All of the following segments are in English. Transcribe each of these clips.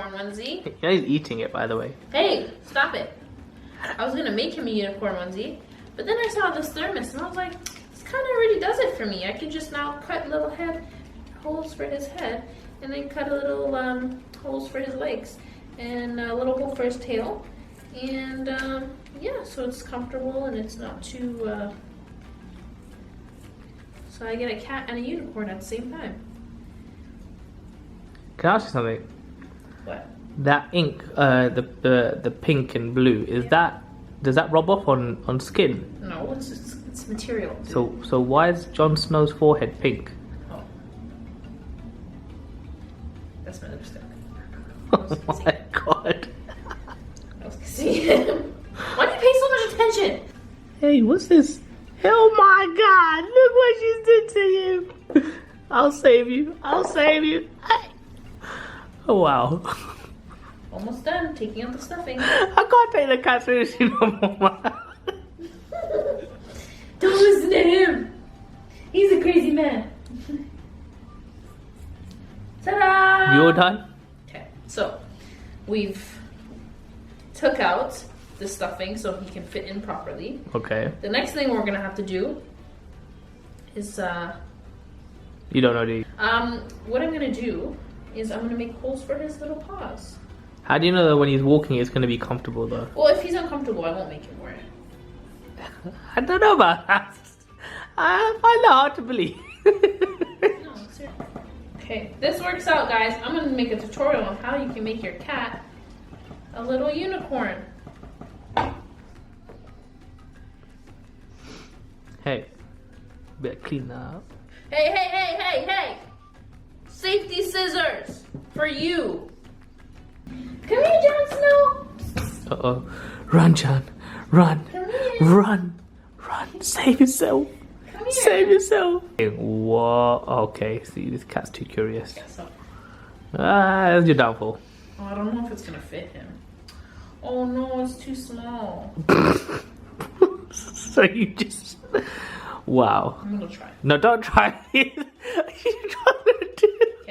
unicorn onesie. Yeah, he's eating it, by the way. Hey, stop it. I was gonna make him a unicorn onesie, but then I saw this thermos and I was like, this kind of already does it for me. I can just now cut little head holes for his head, and then cut a little holes for his legs, and a little hole for his tail. And yeah, so it's comfortable and it's not too, so I get a cat and a unicorn at the same time. Can I ask you something? What? That ink, the pink and blue, does that rub off on skin? No, it's material. So why is Jon Snow's forehead pink? Oh. That's my lipstick. Oh my god. I was see him. Why do you pay so much attention? Hey, what's this? Oh my god, look what she did to you. I'll save you. I'll save you. Oh wow. Almost done. Taking out the stuffing. I can't take the cat seriously no more. Don't listen to him. He's a crazy man. Ta-da! You all done? Okay, so we've took out the stuffing so he can fit in properly. Okay. The next thing we're gonna have to do is You don't know, do you? what I'm gonna do is I'm gonna make holes for his little paws. How do you know that when he's walking it's going to be comfortable though? Well, if he's uncomfortable, I won't make him wear it. I don't know about that. I find it hard to believe. No, seriously. Okay, this works out, guys. I'm gonna make a tutorial on how you can make your cat a little unicorn. Hey, better clean that up. Hey, hey, hey, hey, hey! Safety scissors for you. Come here, Jon Snow. Uh-oh. Run, Jon. Run. Come here. Run. Run. Save yourself. Come here. Save yourself. Whoa. Okay, see, this cat's too curious. Yeah, so, That's your downfall. oh, I don't know if it's gonna fit him. Oh no, it's too small. So you just... Wow. I'm gonna try. No, don't try. Okay,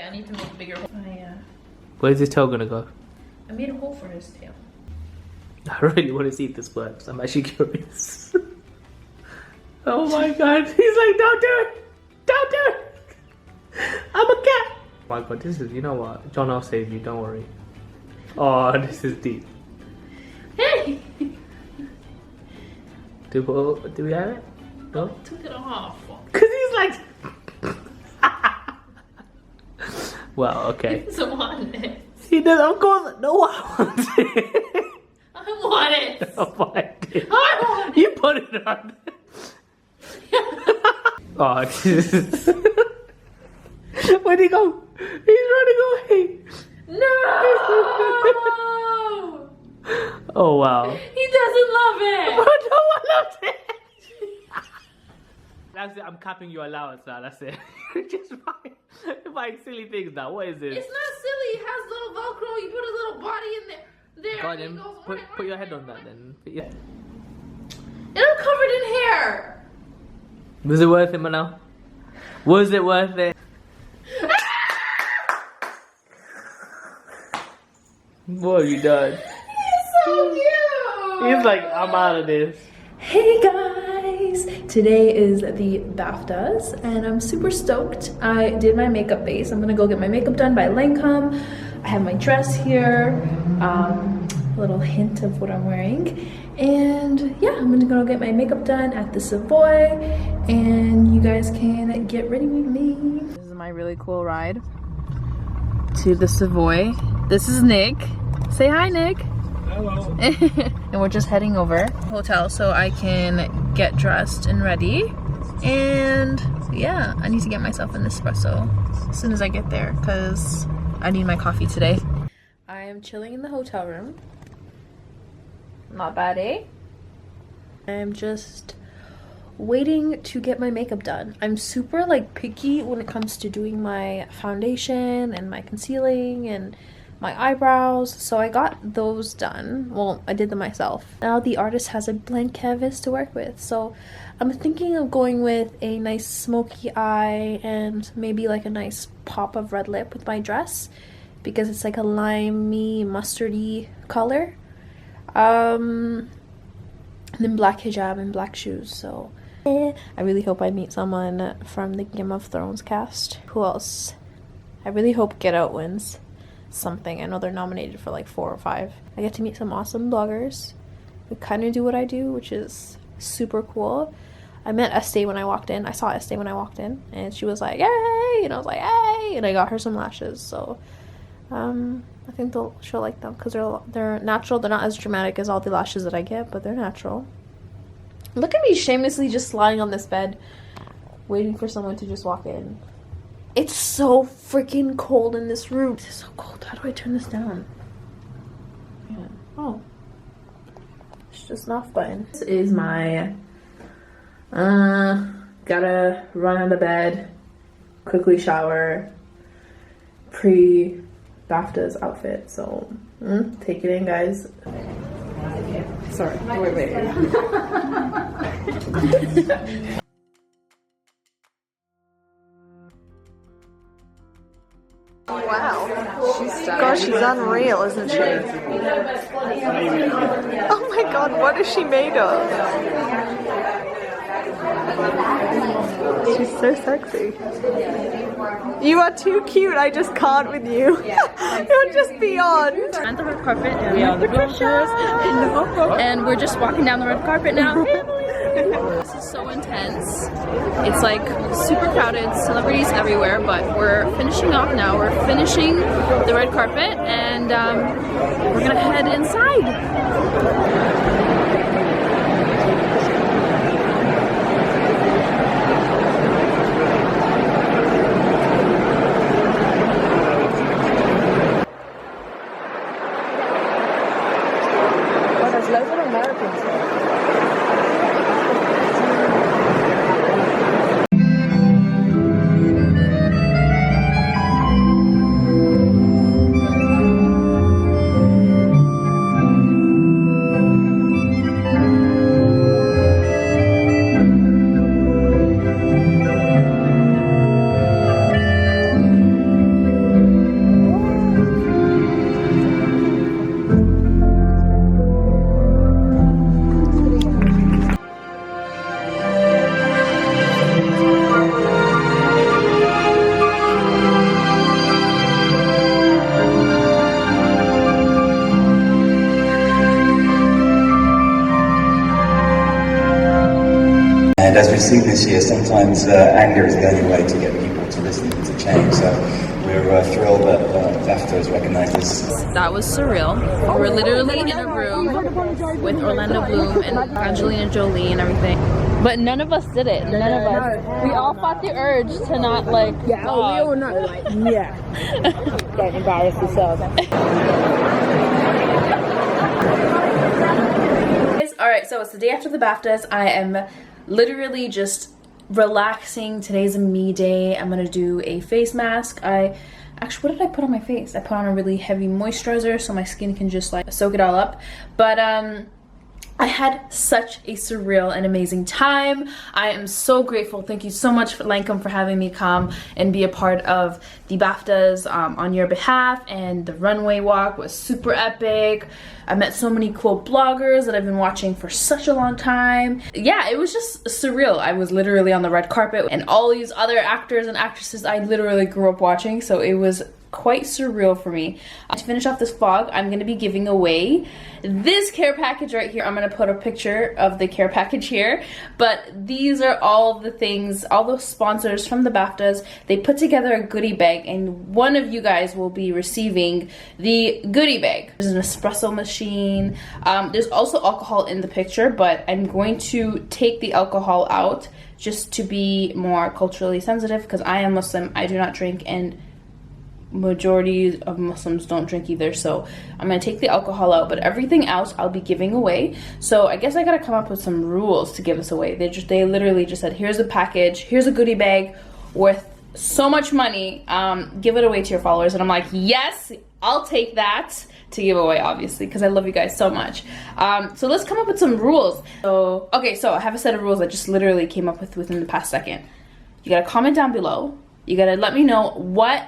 I need to make a bigger hole. Where's his tail gonna go? I made a hole for his tail. I really want to see if this works. I'm actually curious. Oh my god. He's like, don't do it. Don't do it. I'm a cat. Oh my god, this is, you know what? Jon, I'll save you. Don't worry. Oh, this is deep. Hey! Do we have it? No? I took it off. Because he's like... Well, okay. It's on it. He does, of course. No, I want it. I want it. I want it. I want it. You put it on. Oh, Jesus. Where'd he go? He's running away. No! Oh, wow. He doesn't love it. Oh, no, I loved it. That's it. I'm capping your allowance now. That's it. Just buying silly things now. What is this? It's not silly. It has little Velcro. You put a little body in there. There. Go on, and then. it goes Put your head on that then. Yeah. And I'm covered in hair. Was it worth it, Manal? Was it worth it? What have you done? He's so cute. He's like, I'm out of this. Hey guys! Today is the BAFTAs and I'm super stoked. I did my makeup base. I'm gonna go get my makeup done by Lancôme. I have my dress here. A little hint of what I'm wearing. And yeah, I'm gonna go get my makeup done at the Savoy and you guys can get ready with me. This is my really cool ride to the Savoy. This is Nick. Say hi, Nick. Hello. And we're just heading over to the hotel so I can get dressed and ready. And yeah, I need to get myself an espresso as soon as I get there because I need my coffee today. I am chilling in the hotel room. Not bad, eh? I'm just waiting to get my makeup done. I'm super like picky when it comes to doing my foundation and my concealing and my eyebrows, so I got those done. Well, I did them myself. Now the artist has a blank canvas to work with, so I'm thinking of going with a nice smoky eye and maybe like a nice pop of red lip with my dress. because it's like a limey, mustardy color. And then black hijab and black shoes. So I really hope I meet someone from the Game of Thrones cast. Who else? I really hope Get Out wins something. I know they're nominated for like 4 or 5. I get to meet some awesome bloggers who kind of do what I do, which is super cool. I met Estee when I walked in. I saw Estee when I walked in, and she was like, "Hey!" and I was like, "Hey!" and I got her some lashes. So I think she'll like them because they're natural. They're not as dramatic as all the lashes that I get, but they're natural. Look at me shamelessly just lying on this bed, waiting for someone to just walk in. It's so freaking cold in this room. It's so cold. How do I turn this down? Yeah. Oh. It's just an off button. This is my, gotta run out of bed, quickly shower, pre-BAFTAs outfit. So, take it in, guys. Sorry. Wait. Wow. Gosh, she's unreal, isn't she? Oh my god, what is she made of? She's so sexy. You are too cute, I just can't with you. You're just beyond. On the red carpet, and we are the Patricias, and we're just walking down the red carpet now. This is so intense. It's like super crowded, celebrities everywhere, but we're finishing off now. We're finishing the red carpet, and we're gonna head inside. And as we've seen this year, sometimes anger is the only way to get people to listen to change. So we're thrilled that BAFTA has recognized this. That was surreal. We're literally in a room with Orlando Bloom and Angelina Jolie and everything. But none of us did it. None of us. We all fought the urge to not like. Yeah, we all know, like, yeah. Don't embarrass yourself. Alright, so it's the day after the BAFTAs. I am literally just relaxing. Today's a me day. I'm gonna do a face mask. Actually, what did I put on my face? I put on a really heavy moisturizer so my skin can just like soak it all up. But I had such a surreal and amazing time. I am so grateful. Thank you so much, Lancôme, for having me come and be a part of the BAFTAs on your behalf. And the runway walk was super epic. I met so many cool bloggers that I've been watching for such a long time. Yeah, it was just surreal. I was literally on the red carpet and all these other actors and actresses I literally grew up watching. So it was quite surreal for me. To finish off this vlog, I'm going to be giving away this care package right here. I'm going to put a picture of the care package here, but these are all the things, all those sponsors from the BAFTAs. They put together a goodie bag, and one of you guys will be receiving the goodie bag. There's an espresso machine. There's also alcohol in the picture, but I'm going to take the alcohol out just to be more culturally sensitive because I am Muslim. I do not drink, and majority of Muslims don't drink either, so I'm gonna take the alcohol out, but everything else I'll be giving away. So I guess I gotta come up with some rules to give this away. They literally just said, here's a package, here's a goodie bag worth so much money, give it away to your followers. And I'm like, yes, I'll take that to give away, obviously, because I love you guys so much. So let's come up with some rules. So okay, so I have a set of rules I just literally came up with within the past second. You gotta comment down below. You gotta let me know what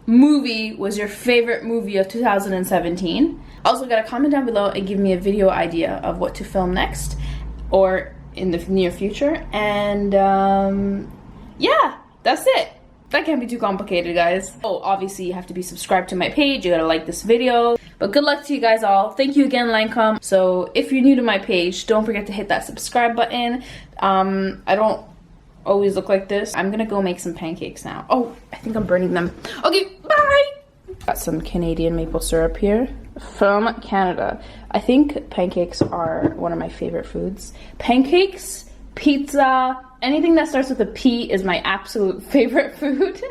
movie was your favorite movie of 2017. Also, gotta comment down below and give me a video idea of what to film next or in the near future. And yeah, that's it. That can't be too complicated, guys. Oh, obviously you have to be subscribed to my page. You gotta like this video. But good luck to you guys all. Thank you again, Lancôme. So if you're new to my page, don't forget to hit that subscribe button. I don't always look like this. I'm gonna go make some pancakes now. Oh, I think I'm burning them. Okay, bye! Got some Canadian maple syrup here from Canada. I think pancakes are one of my favorite foods. Pancakes, pizza, anything that starts with a P is my absolute favorite food.